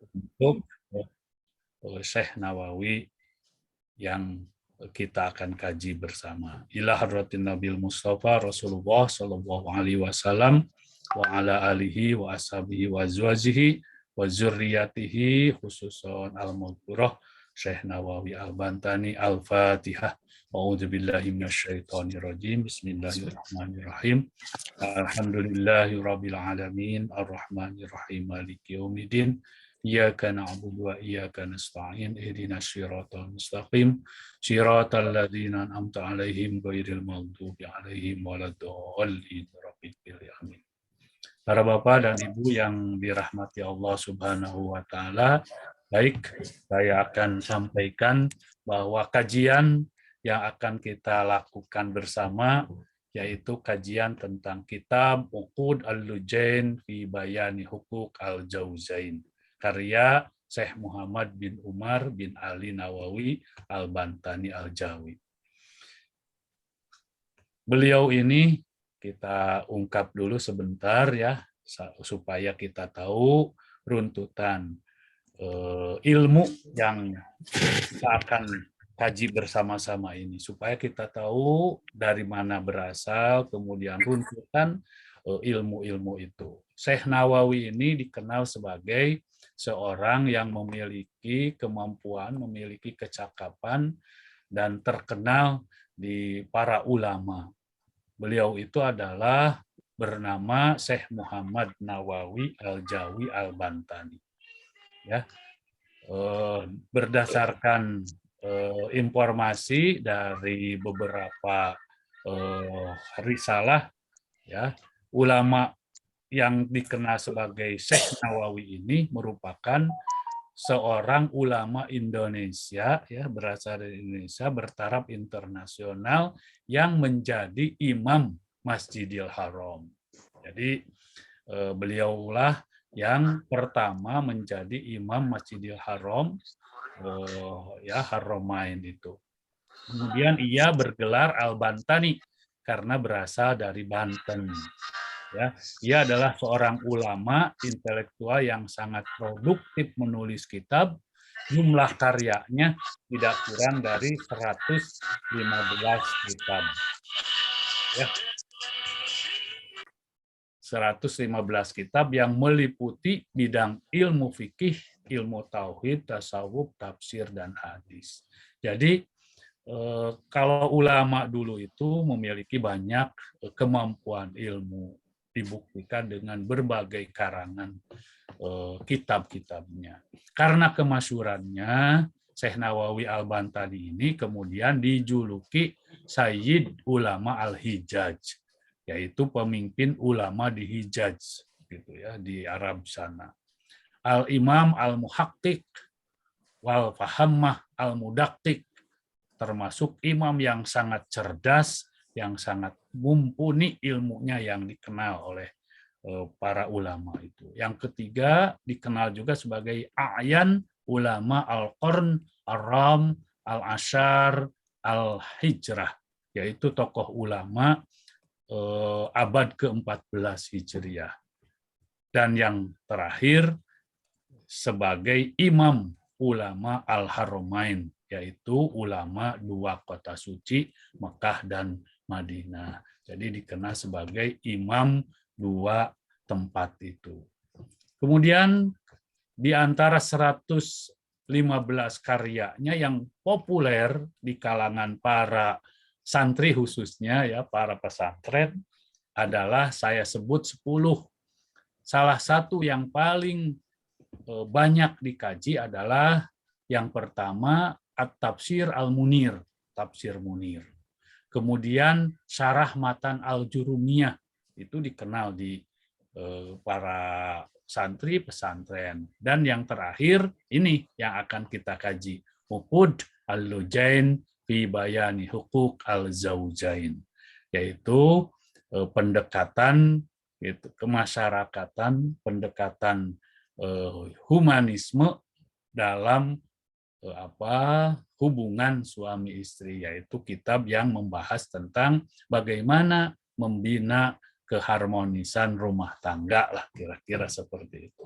untuk Syekh Nawawi yang kita akan kaji bersama. Ila hadratin Nabil Mustafa Rasulullah sallallahu alaihi wasallam wa ala alihi wa ashabihi wa azwajihi wa zurriyatihi khususan al-maghfurah Syekh Nawawi Al-Bantani Al-Fatihah. A'udzu billahi minasyaitonir rajim. Bismillahirrahmanirrahim. Alhamdulillahirabbil alamin arrahmanir rahim maliki yaumiddin. Iyyaka na'budu wa iyyaka nasta'in ihdinas siratal mustaqim siratal ladzina an'amta 'alaihim ghairil maghdubi 'alaihim waladdallin. Amin. Para Bapak dan Ibu yang dirahmati Allah Subhanahu wa taala, baik, saya akan sampaikan bahwa kajian yang akan kita lakukan bersama yaitu kajian tentang kitab Uqud Al-Lujain fi Bayani Huquq Al-Jauzain, karya Syekh Muhammad bin Umar bin Ali Nawawi Al-Bantani Al-Jawi. Beliau ini kita ungkap dulu sebentar ya, supaya kita tahu runtutan ilmu yang kita akan kaji bersama-sama ini, supaya kita tahu dari mana berasal, kemudian runtutan ilmu-ilmu itu. Syekh Nawawi ini dikenal sebagai seorang yang memiliki kemampuan, memiliki kecakapan, dan terkenal di para ulama. Beliau itu adalah bernama Syekh Muhammad Nawawi Al-Jawi Al-Bantani. Ya, berdasarkan informasi dari beberapa risalah, ya, ulama yang dikenal sebagai Syekh Nawawi ini merupakan seorang ulama Indonesia, ya, berasal dari Indonesia, bertaraf internasional, yang menjadi imam Masjidil Haram. Jadi beliaulah yang pertama menjadi imam Masjidil Haram, ya, Haramain itu. Kemudian ia bergelar Al-Bantani karena berasal dari Banten. Ya, ia adalah seorang ulama intelektual yang sangat produktif menulis kitab. Jumlah karyanya tidak kurang dari 115 kitab. Ya. 115 kitab yang meliputi bidang ilmu fikih, ilmu tauhid, tasawuf, tafsir, dan hadis. Jadi kalau ulama dulu itu memiliki banyak kemampuan ilmu, dibuktikan dengan berbagai karangan kitab-kitabnya. Karena kemasyhurannya, Syekh Nawawi Al-Bantani ini kemudian dijuluki Sayyid Ulama Al-Hijaz, yaitu pemimpin ulama di Hijaz, gitu ya, di Arab sana. Al-Imam Al-Muhaqqiq wal Fahammah Al-Mudaqqiq, termasuk imam yang sangat cerdas, yang sangat mumpuni ilmunya yang dikenal oleh para ulama itu. Yang ketiga, dikenal juga sebagai A'yan Ulama Al-Qarn, Ar-Ram, Al-Ashar, Al-Hijrah, yaitu tokoh ulama abad ke-14 Hijriah. Dan yang terakhir, sebagai imam ulama Al-Haramain, yaitu ulama dua kota suci, Mekah dan Madinah. Jadi dikenal sebagai imam dua tempat itu. Kemudian di antara 115 karyanya yang populer di kalangan para santri khususnya, ya, para pesantren, adalah saya sebut 10. Salah satu yang paling banyak dikaji adalah yang pertama At-Tafsir Al-Munir, Tafsir Munir. Kemudian Syarah Matan Al-Jurumiyah, itu dikenal di para santri pesantren. Dan yang terakhir ini yang akan kita kaji, Uqud Al-Lujain fi Bayani Huquq Al-Zaujain, yaitu pendekatan kemasyarakatan, pendekatan humanisme dalam hubungan suami istri, yaitu kitab yang membahas tentang bagaimana membina keharmonisan rumah tangga lah, kira-kira seperti itu.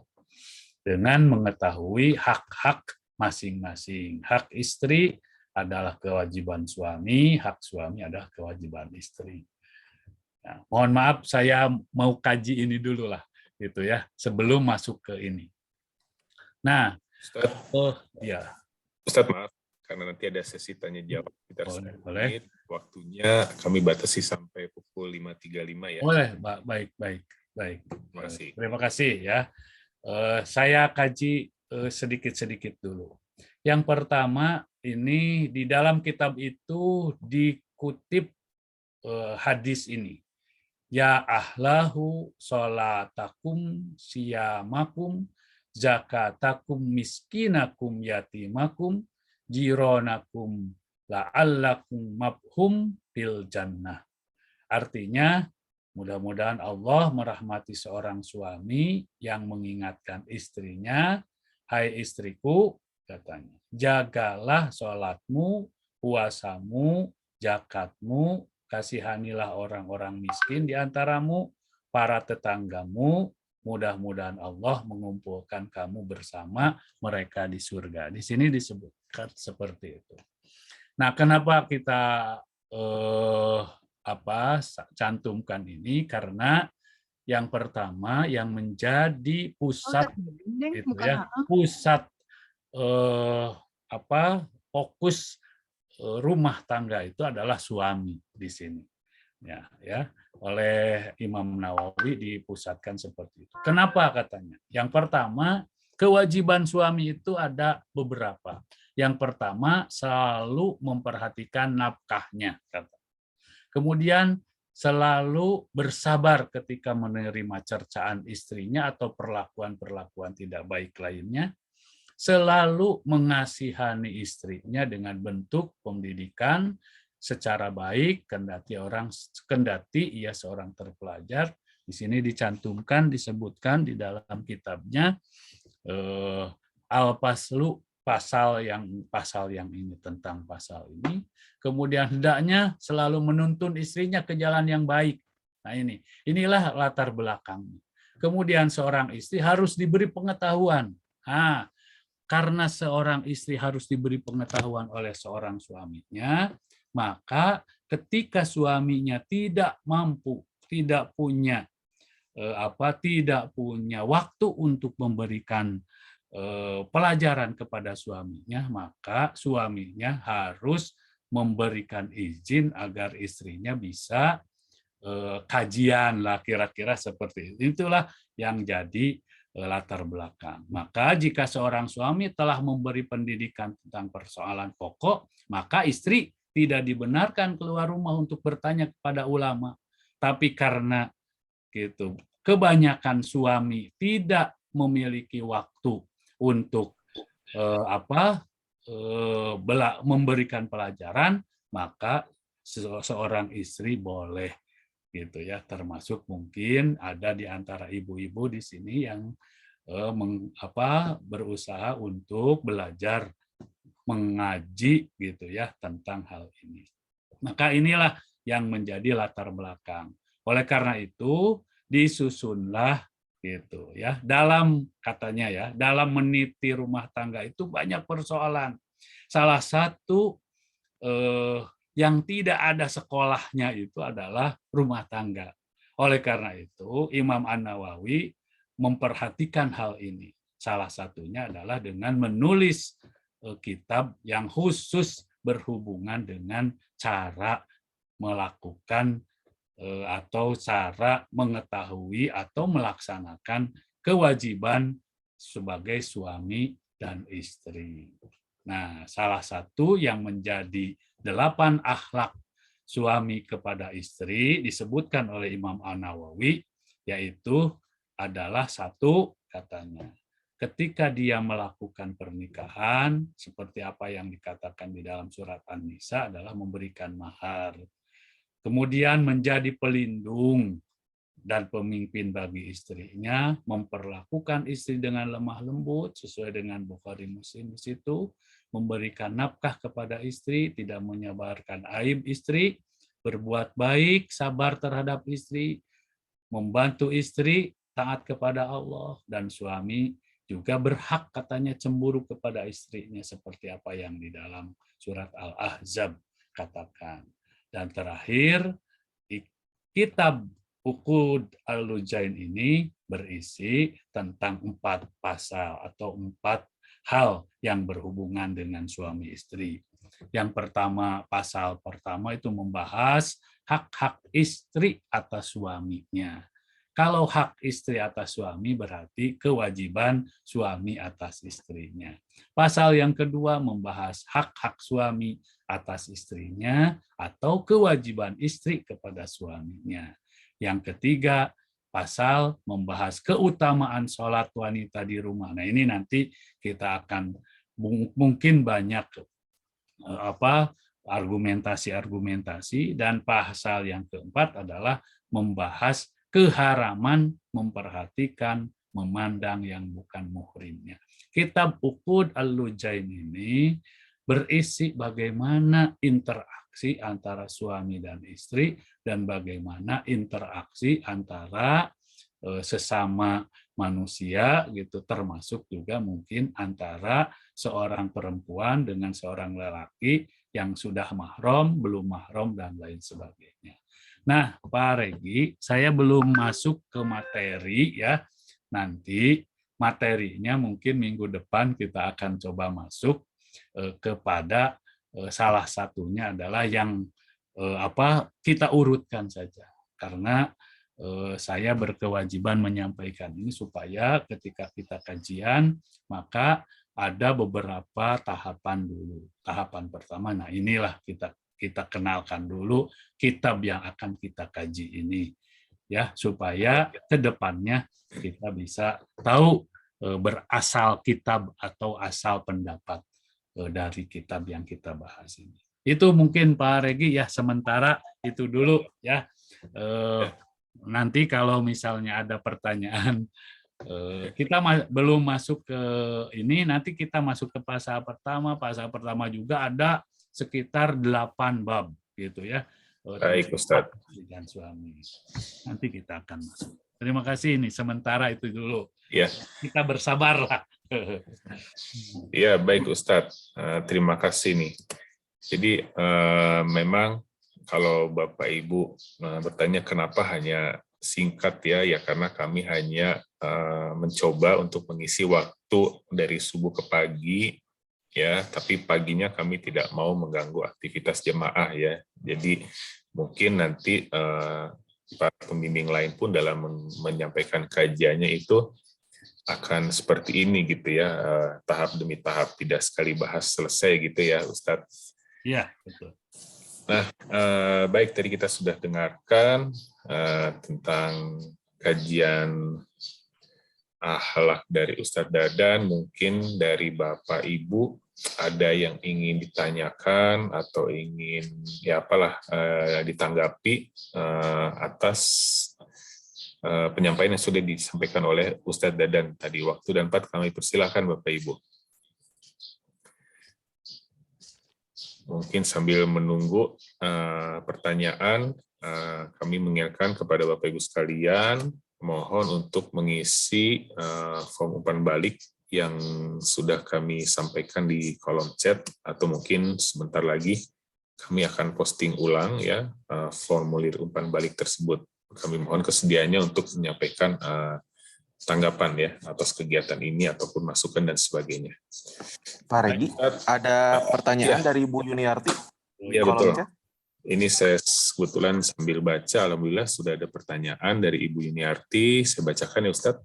dengan mengetahui hak-hak masing-masing. Hak istri adalah kewajiban suami, hak suami adalah kewajiban istri. Nah, mohon maaf, saya mau kaji ini dulu lah, gitu ya, sebelum masuk ke ini. Nah, ya. Ustadz, maaf, karena nanti ada sesi tanya jawab sekitar 10 menit. Waktunya kami batasi sampai pukul 5.35 ya. Boleh, baik. Terima kasih ya. Saya kaji sedikit-sedikit dulu. Yang pertama, ini di dalam kitab itu dikutip hadis ini. Ya ahlahu sholatakum siyamakum zakatakum miskinakum yatimakum jironakum la'allakum mabhum bil jannah. Artinya, mudah-mudahan Allah merahmati seorang suami yang mengingatkan istrinya, hai istriku, katanya, jagalah sholatmu, puasamu, zakatmu, kasihanilah orang-orang miskin di antaramu, para tetanggamu, mudah-mudahan Allah mengumpulkan kamu bersama mereka di surga. Di sini disebutkan seperti itu. Nah, kenapa kita cantumkan ini? Karena yang pertama yang menjadi pusat gitu ya, pusat fokus rumah tangga itu adalah suami di sini. Ya, oleh Imam Nawawi dipusatkan seperti itu. Kenapa katanya? Yang pertama, kewajiban suami itu ada beberapa. Yang pertama, selalu memperhatikan nafkahnya, kata. Kemudian selalu bersabar ketika menerima cercaan istrinya atau perlakuan-perlakuan tidak baik lainnya. Selalu mengasihani istrinya dengan bentuk pendidikan secara baik, kendati ia seorang terpelajar. Di sini dicantumkan, disebutkan di dalam kitabnya Al-Faslu, pasal yang ini, tentang pasal ini. Kemudian hendaknya selalu menuntun istrinya ke jalan yang baik. Nah, inilah latar belakangnya. Kemudian seorang istri harus diberi pengetahuan. Karena seorang istri harus diberi pengetahuan oleh seorang suaminya, maka ketika suaminya tidak mampu, tidak punya waktu untuk memberikan pelajaran kepada suaminya, maka suaminya harus memberikan izin agar istrinya bisa kajian lah, kira-kira seperti itu. Itulah yang jadi latar belakang. Maka jika seorang suami telah memberi pendidikan tentang persoalan pokok, maka istri tidak dibenarkan keluar rumah untuk bertanya kepada ulama. Tapi karena kebanyakan suami tidak memiliki waktu untuk memberikan pelajaran, maka seorang istri boleh termasuk mungkin ada di antara ibu-ibu di sini yang berusaha untuk belajar mengaji tentang hal ini. Maka inilah yang menjadi latar belakang. Oleh karena itu disusunlah dalam dalam meniti rumah tangga itu banyak persoalan. Salah satu yang tidak ada sekolahnya itu adalah rumah tangga. Oleh karena itu, Imam An-Nawawi memperhatikan hal ini. Salah satunya adalah dengan menulis kitab yang khusus berhubungan dengan cara melakukan atau cara mengetahui atau melaksanakan kewajiban sebagai suami dan istri. Nah, salah satu yang menjadi 8 akhlak suami kepada istri disebutkan oleh Imam An-Nawawi, yaitu adalah 1, katanya, ketika dia melakukan pernikahan, seperti apa yang dikatakan di dalam surat An-Nisa, adalah memberikan mahar. Kemudian menjadi pelindung dan pemimpin bagi istrinya, memperlakukan istri dengan lemah lembut sesuai dengan Bukhari Muslim di situ, memberikan nafkah kepada istri, tidak menyebarkan aib istri, berbuat baik, sabar terhadap istri, membantu istri, taat kepada Allah, dan suami juga berhak katanya cemburu kepada istrinya seperti apa yang di dalam surat Al-Ahzab katakan. Dan terakhir, kitab Uqud Al-Lujain ini berisi tentang 4 pasal atau 4 hal yang berhubungan dengan suami istri. Yang pertama, pasal pertama itu membahas hak-hak istri atas suaminya. Kalau hak istri atas suami berarti kewajiban suami atas istrinya. Pasal yang kedua membahas hak-hak suami atas istrinya atau kewajiban istri kepada suaminya. Yang ketiga, pasal membahas keutamaan sholat wanita di rumah. Nah, ini nanti kita akan mungkin banyak argumentasi-argumentasi, dan pasal yang keempat adalah membahas keharaman memperhatikan, memandang yang bukan muhrimnya. Kitab Uqud Al-Lujain ini berisi bagaimana interaksi antara suami dan istri dan bagaimana interaksi antara sesama manusia gitu, termasuk juga mungkin antara seorang perempuan dengan seorang lelaki yang sudah mahram, belum mahram, dan lain sebagainya. Nah, Pak Regi, saya belum masuk ke materi ya. Nanti materinya mungkin minggu depan kita akan coba masuk kepada salah satunya adalah yang kita urutkan saja. Karena saya berkewajiban menyampaikan ini supaya ketika kita kajian, maka ada beberapa tahapan dulu. Tahapan pertama, nah inilah kita kenalkan dulu kitab yang akan kita kaji ini, ya, supaya ke depannya kita bisa tahu berasal kitab atau asal pendapat dari kitab yang kita bahas ini. Itu mungkin Pak Regi ya, sementara itu dulu ya. Nanti kalau misalnya ada pertanyaan, kita belum masuk ke ini, nanti kita masuk ke pasal pertama. Pasal pertama juga ada sekitar 8 bab gitu ya. Baik, Ustaz. Dan suami. Nanti kita akan masuk. Terima kasih, ini sementara itu dulu. Ya. Kita bersabarlah. Ya, baik Ustaz. Terima kasih nih. Jadi memang kalau Bapak Ibu bertanya kenapa hanya singkat ya karena kami hanya mencoba untuk mengisi waktu dari subuh ke pagi ya, tapi paginya kami tidak mau mengganggu aktivitas jemaah ya. Jadi mungkin nanti para pembimbing lain pun dalam menyampaikan kajiannya itu akan seperti ini gitu ya, tahap demi tahap, tidak sekali bahas selesai gitu ya Ustadz. Iya, betul. Nah, baik, tadi kita sudah dengarkan tentang kajian akhlak dari Ustadz Dadan. Mungkin dari Bapak Ibu ada yang ingin ditanyakan atau ingin ditanggapi atas penyampaian yang sudah disampaikan oleh Ustadz Dadan tadi. Waktu dan tempat kami persilakan Bapak Ibu. Mungkin sambil menunggu pertanyaan, kami mengingatkan kepada Bapak Ibu sekalian, mohon untuk mengisi form umpan balik yang sudah kami sampaikan di kolom chat, atau mungkin sebentar lagi kami akan posting ulang ya formulir umpan balik tersebut. Kami mohon kesediaannya untuk menyampaikan tanggapan ya atas kegiatan ini ataupun masukan dan sebagainya. Pak Regi, ada pertanyaan dari Bu Yuniarti. Ya betul. Ini saya kebetulan sambil baca, alhamdulillah sudah ada pertanyaan dari Ibu Yuniarti. Saya bacakan ya Ustadz.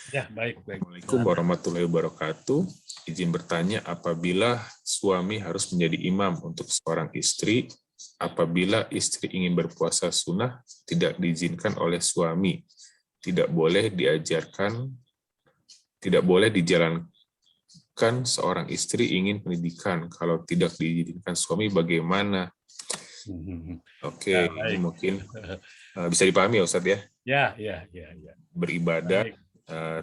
Ya, baik. Assalamualaikum warahmatullahi wabarakatuh. Izin bertanya, apabila suami harus menjadi imam untuk seorang istri, apabila istri ingin berpuasa sunnah, tidak diizinkan oleh suami, tidak boleh dijalankan seorang istri ingin pendidikan, kalau tidak diizinkan suami bagaimana? Oke, ini mungkin bisa dipahami ya Ustadz ya? Ya. Beribadah,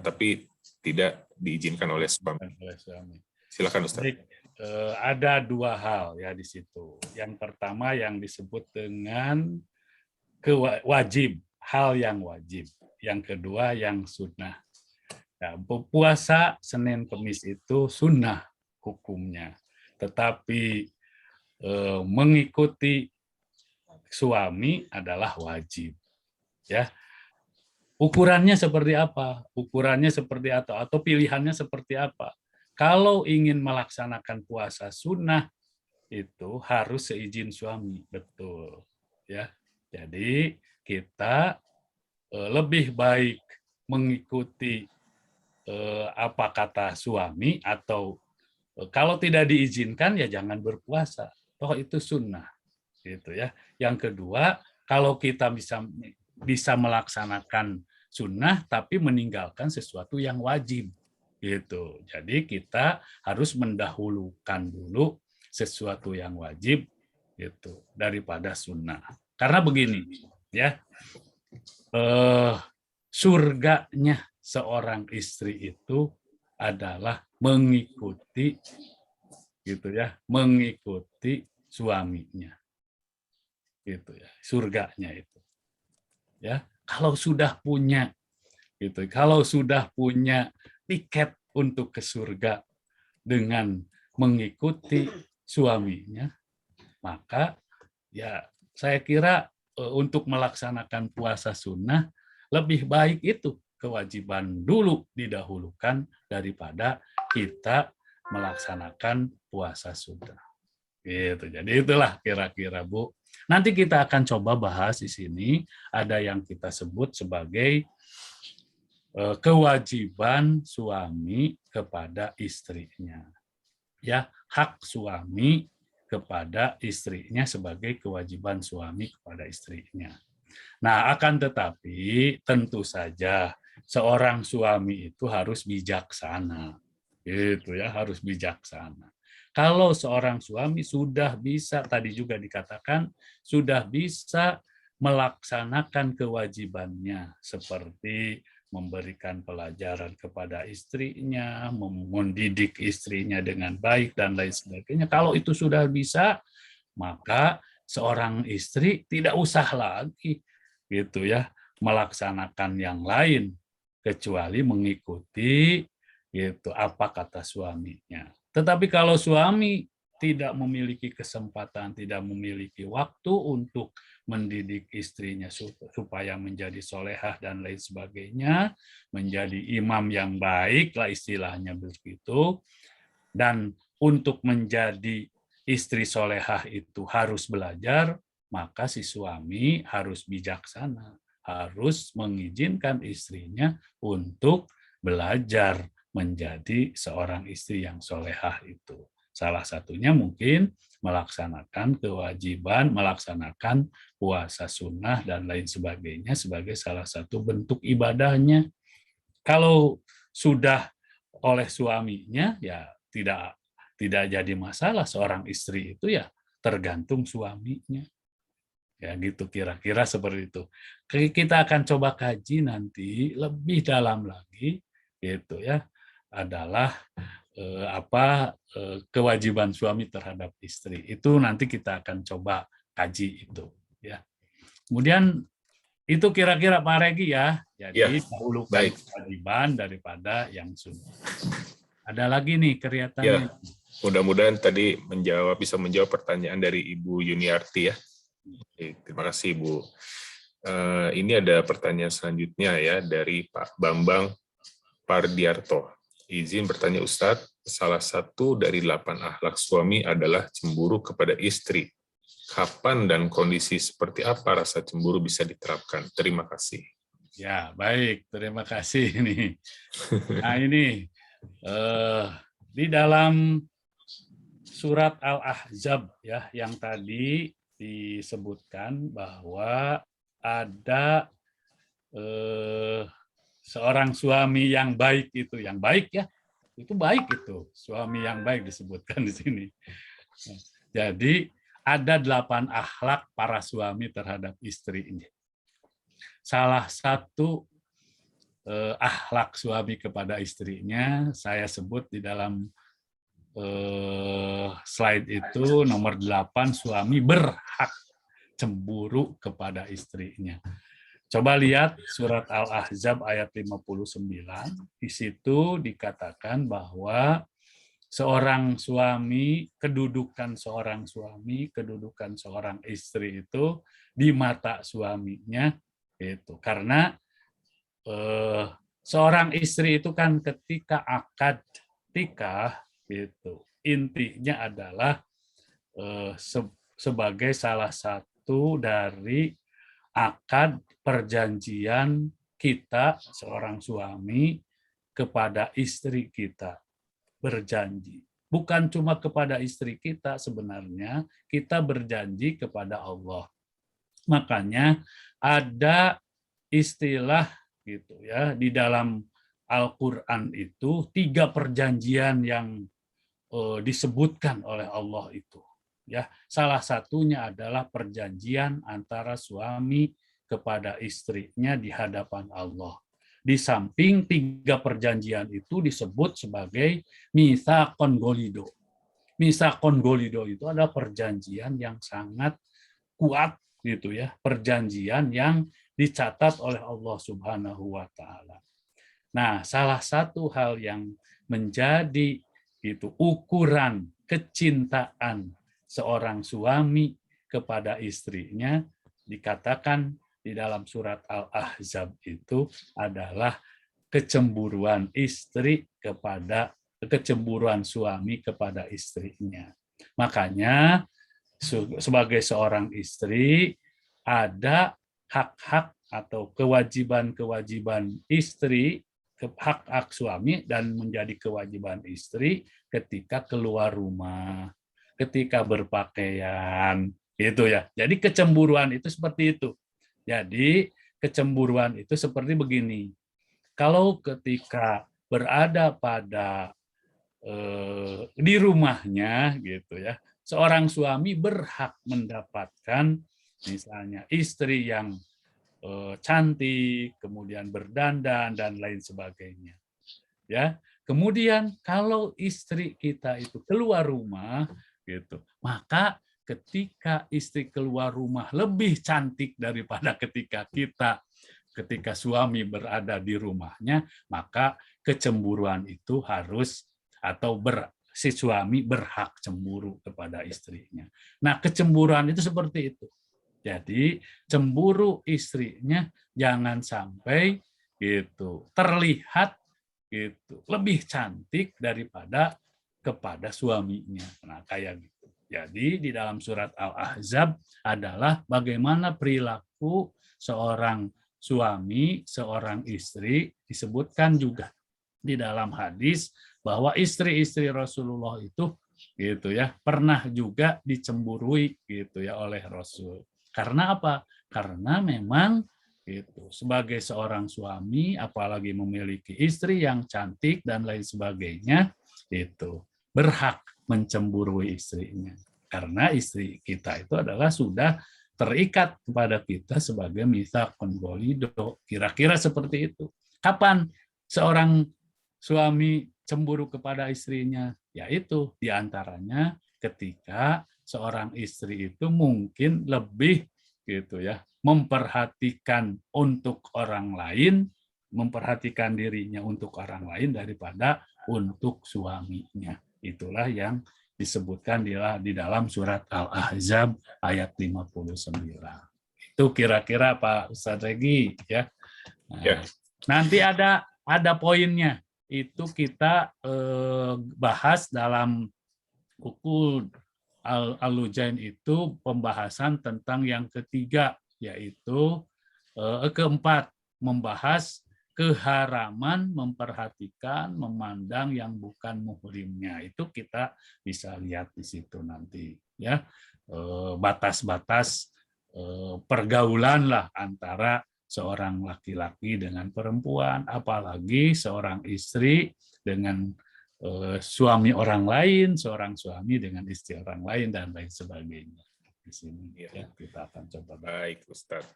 tapi tidak diizinkan oleh suami. Silakan Ustadz. Baik, ada 2 hal ya di situ. Yang pertama yang disebut dengan hal yang wajib. Yang kedua yang sunnah. Ya, puasa Senin Kemis itu sunnah hukumnya, tetapi mengikuti suami adalah wajib. Ya, ukurannya seperti apa? Ukurannya seperti atau pilihannya seperti apa? Kalau ingin melaksanakan puasa sunnah itu harus seizin suami, betul. Ya, jadi kita lebih baik mengikuti apa kata suami atau kalau tidak diizinkan ya jangan berpuasa. Toh itu sunnah, gitu ya. Yang kedua, kalau kita bisa melaksanakan sunnah tapi meninggalkan sesuatu yang wajib, gitu. Jadi kita harus mendahulukan dulu sesuatu yang wajib, gitu, daripada sunnah. Karena begini, ya, surganya seorang istri itu adalah mengikuti, gitu ya, mengikuti suaminya, gitu ya, surganya itu. Ya, kalau sudah punya, gitu, kalau sudah punya tiket untuk ke surga dengan mengikuti suaminya, maka ya saya kira untuk melaksanakan puasa sunnah lebih baik itu kewajiban dulu didahulukan daripada kita melaksanakan puasa sunnah. Gitu. Jadi itulah kira-kira Bu. Nanti kita akan coba bahas di sini ada yang kita sebut sebagai kewajiban suami kepada istrinya. Ya, hak suami kepada istrinya sebagai kewajiban suami kepada istrinya. Nah, akan tetapi tentu saja seorang suami itu harus bijaksana. Gitu ya, harus bijaksana. Kalau seorang suami sudah bisa, tadi juga dikatakan, sudah bisa melaksanakan kewajibannya seperti memberikan pelajaran kepada istrinya, mendidik istrinya dengan baik dan lain sebagainya. Kalau itu sudah bisa, maka seorang istri tidak usah lagi gitu ya melaksanakan yang lain kecuali mengikuti gitu apa kata suaminya. Tetapi kalau suami tidak memiliki kesempatan, tidak memiliki waktu untuk mendidik istrinya supaya menjadi solehah dan lain sebagainya, menjadi imam yang baik lah istilahnya begitu, dan untuk menjadi istri solehah itu harus belajar, maka si suami harus bijaksana, harus mengizinkan istrinya untuk belajar menjadi seorang istri yang solehah itu. Salah satunya mungkin melaksanakan kewajiban, melaksanakan puasa sunnah dan lain sebagainya sebagai salah satu bentuk ibadahnya. Kalau sudah oleh suaminya, ya tidak jadi masalah. Seorang istri itu ya tergantung suaminya. Ya gitu kira-kira seperti itu. Kita akan coba kaji nanti lebih dalam lagi, gitu ya, adalah kewajiban suami terhadap istri. Itu nanti kita akan coba kaji itu. Ya. Kemudian itu kira-kira Pak Regi ya. Jadi dahulukan kewajiban daripada yang sunnah. Ada lagi nih kelihatannya. Ya, mudah-mudahan tadi bisa menjawab pertanyaan dari Ibu Yuniarti ya. Terima kasih Ibu. Ini ada pertanyaan selanjutnya ya dari Pak Bambang Pardiarto. Izin bertanya Ustadz, salah satu dari 8 akhlak suami adalah cemburu kepada istri. Kapan dan kondisi seperti apa rasa cemburu bisa diterapkan? Terima kasih. Ya, baik. Terima kasih nih. Nah, ini di dalam surat Al-Ahzab ya yang tadi disebutkan bahwa ada seorang suami yang baik itu, yang baik ya, itu baik itu, suami yang baik disebutkan di sini. Jadi ada 8 akhlak para suami terhadap istrinya. Salah satu akhlak suami kepada istrinya saya sebut di dalam slide itu nomor 8, suami berhak cemburu kepada istrinya. Coba lihat surat Al-Ahzab ayat 59. Di situ dikatakan bahwa seorang suami, kedudukan seorang istri itu di mata suaminya itu. Karena seorang istri itu kan ketika akad nikah itu intinya adalah sebagai salah satu dari akad perjanjian kita seorang suami kepada istri kita, berjanji. Bukan cuma kepada istri kita, sebenarnya kita berjanji kepada Allah. Makanya ada istilah gitu ya di dalam Al-Qur'an itu 3 perjanjian yang disebutkan oleh Allah itu. Ya, salah satunya adalah perjanjian antara suami kepada istrinya di hadapan Allah. Di samping 3 perjanjian itu disebut sebagai mitsaqon golido. Mitsaqon golido itu adalah perjanjian yang sangat kuat gitu ya, perjanjian yang dicatat oleh Allah Subhanahu wa taala. Nah, salah satu hal yang menjadi itu ukuran kecintaan seorang suami kepada istrinya dikatakan di dalam surat Al-Ahzab itu adalah kecemburuan suami kepada istrinya. Makanya sebagai seorang istri ada hak-hak atau kewajiban-kewajiban istri, hak-hak suami dan menjadi kewajiban istri ketika keluar rumah, ketika berpakaian, gitu ya. Jadi kecemburuan itu seperti itu. Jadi kecemburuan itu seperti begini. Kalau ketika berada pada di rumahnya, gitu ya, seorang suami berhak mendapatkan misalnya istri yang cantik, kemudian berdandan dan lain sebagainya. Ya, kemudian kalau istri kita itu keluar rumah, gitu, maka ketika istri keluar rumah lebih cantik daripada ketika suami berada di rumahnya, maka kecemburuan itu harus atau si suami berhak cemburu kepada istrinya. Nah, kecemburuan itu seperti itu. Jadi cemburu istrinya jangan sampai gitu terlihat gitu lebih cantik daripada kepada suaminya. Nah, kayak gitu. Jadi di dalam surat Al-Ahzab adalah bagaimana perilaku seorang suami, seorang istri, disebutkan juga di dalam hadis bahwa istri-istri Rasulullah itu gitu ya pernah juga dicemburui gitu ya oleh Rasul. Karena apa? Karena memang itu sebagai seorang suami apalagi memiliki istri yang cantik dan lain sebagainya itu berhak mencemburui istrinya. Karena istri kita itu adalah sudah terikat kepada kita sebagai mitsaqon golido. Kira-kira seperti itu. Kapan seorang suami cemburu kepada istrinya? Yaitu diantaranya ketika seorang istri itu mungkin lebih gitu ya memperhatikan untuk orang lain, memperhatikan dirinya untuk orang lain daripada untuk suaminya. Itulah yang disebutkan di dalam surat Al-Ahzab ayat 59. Itu kira-kira Pak Ustadz Regi ya. Nah, nanti ada poinnya. Itu kita bahas dalam buku Al-Lujain itu pembahasan tentang yang ketiga, yaitu keempat, membahas keharaman memperhatikan, memandang yang bukan muhrimnya. Itu kita bisa lihat di situ nanti. Ya, batas-batas pergaulan lah antara seorang laki-laki dengan perempuan, apalagi seorang istri dengan suami orang lain, seorang suami dengan istri orang lain, dan lain sebagainya. Di sini ya, kita akan coba. Baik, Ustadz.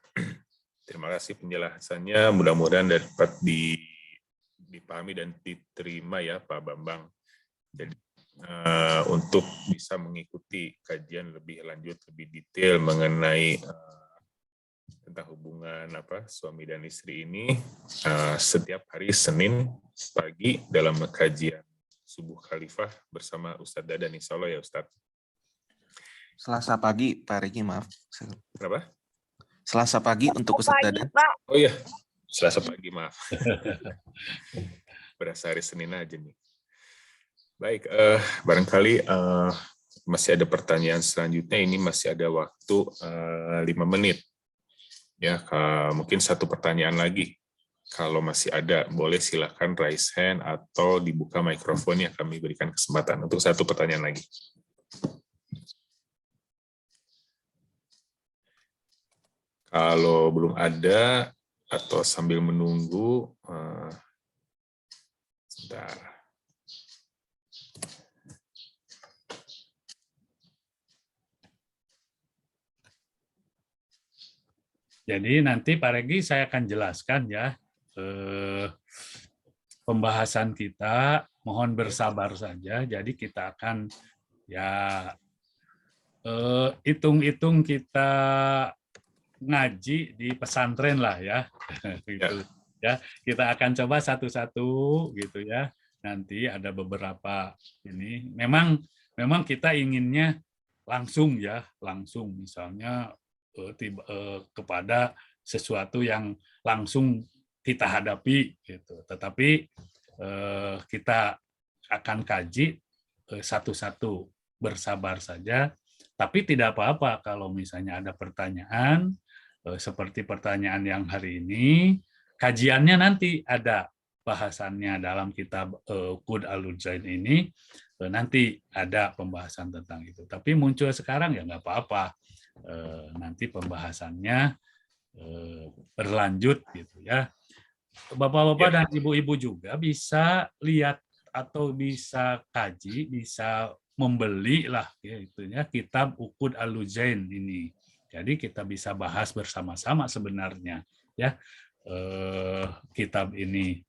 Terima kasih penjelasannya. Mudah-mudahan dapat dipahami dan diterima ya, Pak Bambang. Jadi untuk bisa mengikuti kajian lebih lanjut, lebih detail mengenai tentang hubungan suami dan istri ini setiap hari Senin pagi dalam kajian Subuh Khalifah bersama Ustadz Dadan, insya Allah ya Ustadz. Selasa pagi, Pak Regi, maaf. Berapa? Selasa pagi untuk Ustadz Dadan. Oh iya, Selasa pagi, maaf. Berasa hari Senin aja nih. Baik, barangkali masih ada pertanyaan selanjutnya. Ini masih ada waktu 5 menit. Ya, mungkin satu pertanyaan lagi. Kalau masih ada, boleh silakan raise hand atau dibuka mikrofonnya. Kami berikan kesempatan untuk satu pertanyaan lagi. Kalau belum ada atau sambil menunggu, sebentar. Jadi nanti Pak Regi saya akan jelaskan ya pembahasan kita. Mohon bersabar saja. Jadi kita akan ya hitung-hitung kita ngaji di pesantren lah ya. Gitu. Ya, kita akan coba satu-satu gitu ya. Nanti ada beberapa ini. Memang kita inginnya langsung ya, langsung misalnya kepada sesuatu yang langsung kita hadapi gitu. Tetapi kita akan kaji satu-satu, bersabar saja. Tapi tidak apa-apa kalau misalnya ada pertanyaan seperti pertanyaan yang hari ini, kajiannya nanti ada bahasannya dalam kitab Uqud Al-Lujain ini, nanti ada pembahasan tentang itu. Tapi muncul sekarang ya nggak apa-apa. Nanti pembahasannya berlanjut gitu ya. Bapak-bapak dan ibu-ibu juga bisa lihat atau bisa kaji, bisa membeli lah gitu ya kitab Uqud Al-Lujain ini. Jadi kita bisa bahas bersama-sama sebenarnya ya. Kitab ini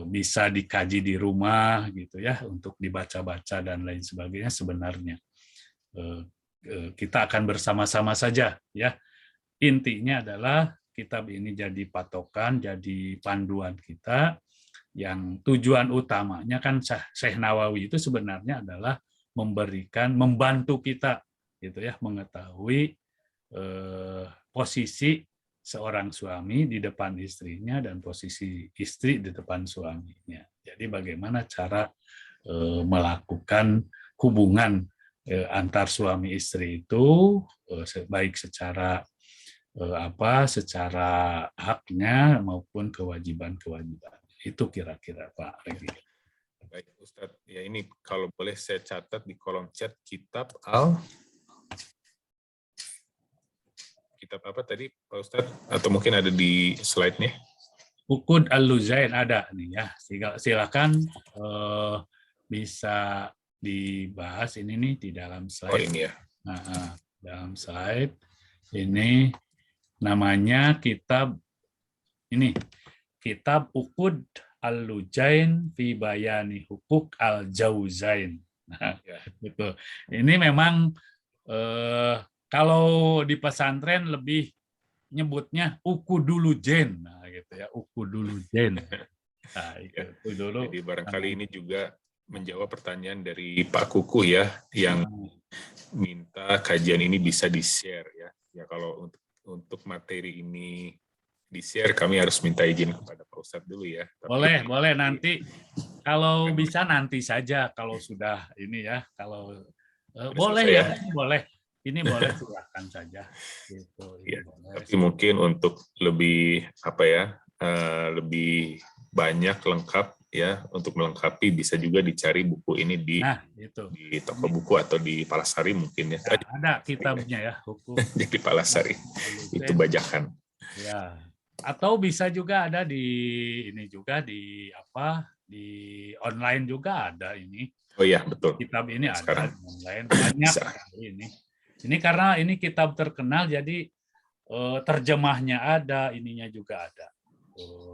bisa dikaji di rumah gitu ya untuk dibaca-baca dan lain sebagainya sebenarnya. Kita akan bersama-sama saja ya. Intinya adalah kitab ini jadi patokan, jadi panduan kita yang tujuan utamanya kan Syekh Nawawi itu sebenarnya adalah membantu kita gitu ya mengetahui posisi seorang suami di depan istrinya dan posisi istri di depan suaminya. Jadi bagaimana cara melakukan hubungan antar suami istri itu baik secara secara haknya maupun kewajiban-kewajiban. Itu kira-kira Pak Regi. Baik Ustadz, ya ini kalau boleh saya catat di kolom chat kitab apa tadi Pak Ustadz? Atau mungkin ada di slide-nya? Uqud Al-Lujain ada nih ya. Silakan bisa dibahas ini nih di dalam slide. Oh ini ya. Nah, dalam slide ini namanya kitab ini. Kitab Uqud Al-Lujain fi Bayani Huquq Al-Jauzain. Nah, gitu. Ini memang kalau di pesantren lebih nyebutnya Uqudulujain. Nah, gitu ya, Uqudulujain. Nah, itu dulu. Jadi barangkali ini juga menjawab pertanyaan dari Pak Kukuh ya, yang minta kajian ini bisa di-share ya. Ya kalau untuk materi ini di-share, kami harus minta izin kepada Pak Ustadz dulu ya. Tapi boleh nanti. Kalau bisa nanti saja kalau sudah ini ya. Kalau boleh ya, boleh. Ini boleh silakan saja. Gitu, ya, tapi mungkin untuk lebih lebih banyak lengkap ya, untuk melengkapi bisa juga dicari buku ini di toko buku atau di Palasari mungkin ya. Ada kitabnya ya, hukum. Di Palasari itu bajakan. Ya. Atau bisa juga ada di ini juga di online juga ada ini. Oh iya betul. Kitab ini sekarang ada online banyak ini. Ini karena ini kitab terkenal jadi terjemahnya ada, ininya juga ada.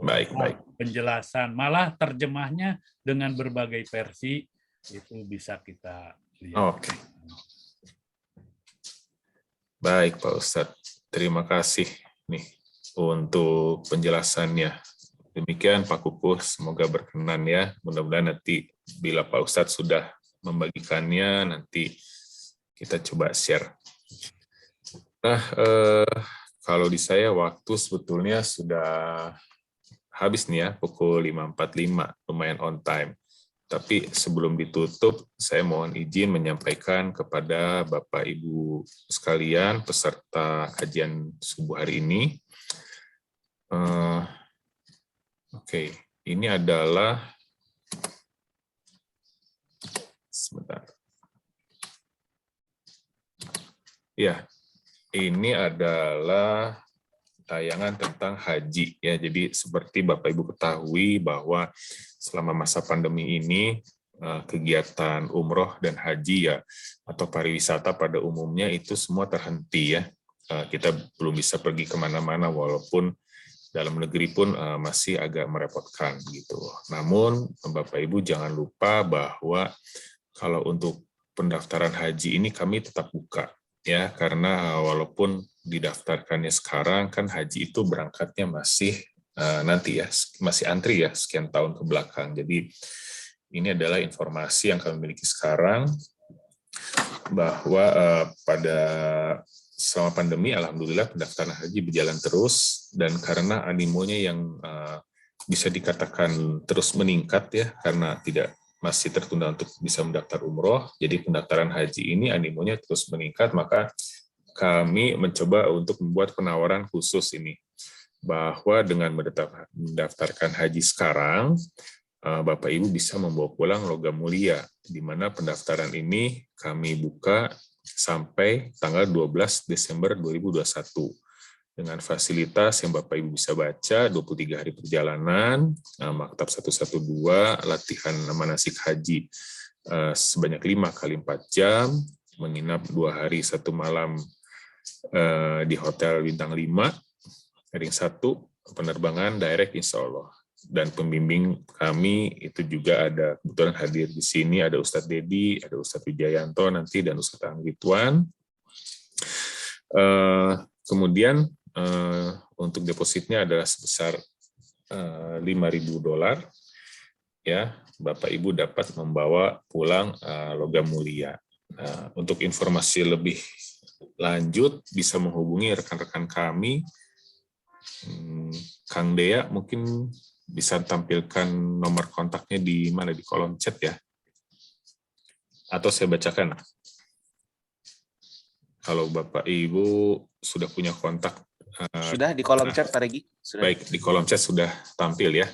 Baik. Penjelasan malah terjemahnya dengan berbagai versi itu bisa kita lihat. Oke. Baik Pak Ustadz. terima kasih nih untuk penjelasannya. Demikian Pak Kukuh, semoga berkenan ya. Mudah-mudahan nanti bila Pak Ustadz sudah membagikannya, nanti kita coba share. Nah, kalau di saya waktu sebetulnya sudah habis nih ya, pukul 5.45, lumayan on time. Tapi sebelum ditutup, saya mohon izin menyampaikan kepada Bapak Ibu sekalian peserta kajian subuh hari ini. Oke, ini adalah sebentar. Ya, ini adalah tayangan tentang haji ya. Jadi seperti Bapak Ibu ketahui bahwa selama masa pandemi ini kegiatan umroh dan haji ya atau pariwisata pada umumnya itu semua terhenti ya. Kita belum bisa pergi kemana-mana walaupun dalam negeri pun masih agak merepotkan gitu. Namun Bapak Ibu jangan lupa bahwa kalau untuk pendaftaran haji ini kami tetap buka ya, karena walaupun didaftarkannya sekarang kan haji itu berangkatnya masih nanti ya, masih antri ya sekian tahun ke belakang. Jadi ini adalah informasi yang kami miliki sekarang bahwa pada selama pandemi, alhamdulillah pendaftaran haji berjalan terus, dan karena animonya yang bisa dikatakan terus meningkat ya, karena tidak masih tertunda untuk bisa mendaftar umroh, jadi pendaftaran haji ini animonya terus meningkat, maka kami mencoba untuk membuat penawaran khusus ini, bahwa dengan mendaftarkan haji sekarang, Bapak Ibu bisa membawa pulang logam mulia, di mana pendaftaran ini kami buka sampai tanggal 12 Desember 2021 dengan fasilitas yang Bapak Ibu bisa baca 23 hari perjalanan, maktab 112, latihan manasik haji sebanyak 5 kali 4 jam, menginap 2 hari 1 malam di hotel bintang 5, ring 1, penerbangan direct insya Allah. Dan pembimbing kami itu juga ada, kebetulan hadir di sini, ada Ustadz Dedi, ada Ustadz Wijayanto nanti, dan Ustadz Anggituan. Kemudian untuk depositnya adalah sebesar $5.000, ya, Bapak Ibu dapat membawa pulang logam mulia. Untuk informasi lebih lanjut bisa menghubungi rekan-rekan kami. Kang Dea mungkin bisa tampilkan nomor kontaknya di mana, di kolom chat ya, atau saya bacakan. Kalau Bapak Ibu sudah punya kontak. Sudah di kolom chat Pak Regi. Sudah. Baik, di kolom chat sudah tampil ya.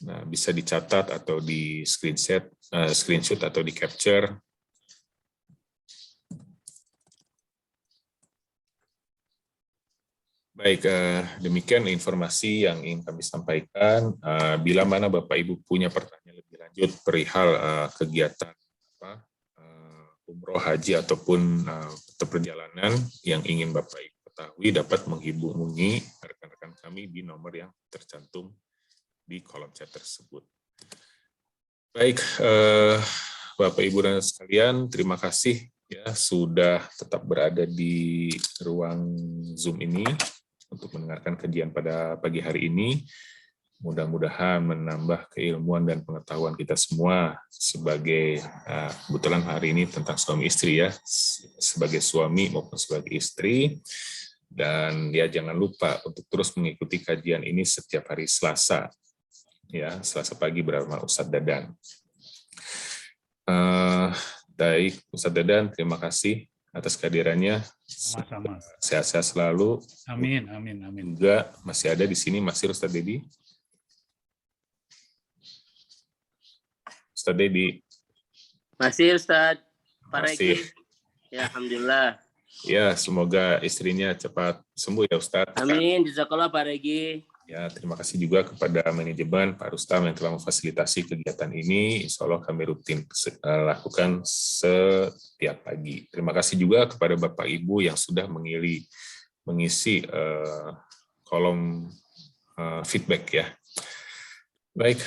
Nah, bisa dicatat atau di screenshot atau di capture. Baik, demikian informasi yang ingin kami sampaikan. Bila mana Bapak Ibu punya pertanyaan lebih lanjut perihal kegiatan umroh, haji, ataupun perjalanan yang ingin Bapak Ibu ketahui, dapat menghubungi rekan-rekan kami di nomor yang tercantum di kolom chat tersebut. Baik, Bapak Ibu dan sekalian, terima kasih ya sudah tetap berada di ruang Zoom ini untuk mendengarkan kajian pada pagi hari ini. Mudah-mudahan menambah keilmuan dan pengetahuan kita semua sebagai, kebetulan hari ini tentang suami istri ya, sebagai suami maupun sebagai istri. Dan ya jangan lupa untuk terus mengikuti kajian ini setiap hari Selasa, ya, Selasa pagi bersama Ustadz Dadan. Baik, Ustadz Dadan, terima kasih atas kehadirannya. Sama-sama. Sehat-sehat selalu. Amin, amin, amin. Juga masih ada di sini, masih Ustadz Dedi. Ustadz Dedi. Masih Ustadz. Pak Masih. Regi. Ya, alhamdulillah. Ya, semoga istrinya cepat sembuh ya Ustadz. Amin, jazakallah Pak Regi. Ya, terima kasih juga kepada manajemen Pak Rustam yang telah memfasilitasi kegiatan ini. Insya Allah kami rutin lakukan setiap pagi. Terima kasih juga kepada Bapak Ibu yang sudah mengisi kolom feedback ya. Baik,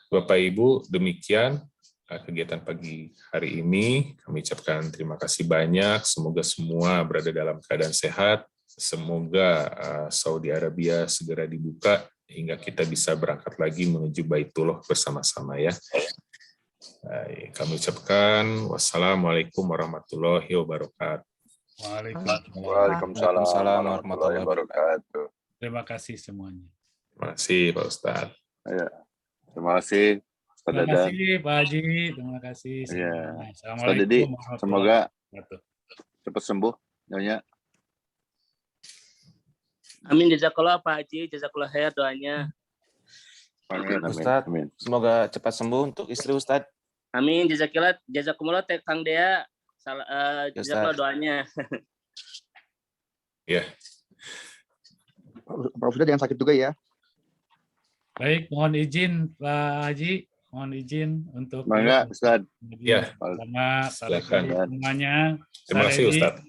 Bapak Ibu, demikian kegiatan pagi hari ini. Kami ucapkan terima kasih banyak. Semoga semua berada dalam keadaan sehat. Semoga Saudi Arabia segera dibuka hingga kita bisa berangkat lagi menuju Baitullah bersama-sama ya. Baik, kami ucapkan wassalamualaikum warahmatullahi wabarakatuh. Waalaikumsalam warahmatullahi wabarakatuh. Terima kasih semuanya. Terima kasih Pak Ustadz. Ya. Terima kasih Ustaz Terima Dadan. kasih Pak Haji. Terima kasih Iya. semuanya. Ustaz Dedi, Assalamualaikum warahmatullahi semoga wabarakatuh. cepat sembuh Nyonya. Amin jazakallah Pak Haji, jazakallah khair doanya. Amin, amin, Ustaz. amin. Semoga cepat sembuh untuk istri Ustadz. Amin jazakumullah Kang Dea. Jazakallah Ustaz. doanya. Ya, Pak Ustadz jangan sakit juga ya. Baik, mohon izin Pak Haji, mohon izin untuk Mangga Ustaz. Ya. sama Silakan. semuanya. terima kasih Ustadz.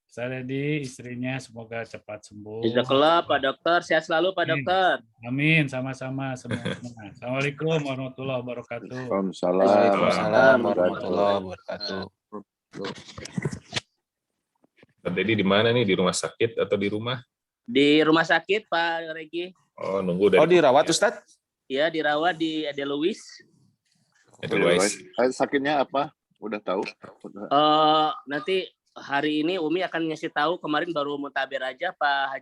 Saya di istrinya semoga cepat sembuh. Jazakallah Pak Dokter, sehat selalu Pak Dokter. Amin, sama-sama semua. Assalamualaikum warahmatullahi wabarakatuh. Waalaikumsalam warahmatullahi wabarakatuh. Jadi di mana nih? Di rumah sakit atau di rumah? Di rumah sakit Pak Regi. Oh, nunggu dari. Oh, dirawat Ustadz? Ya, dirawat di Edelweiss. Otherwise, Sakitnya apa? Udah tahu? Nanti hari ini Umi akan ngasih tahu, kemarin baru muntaber aja Pak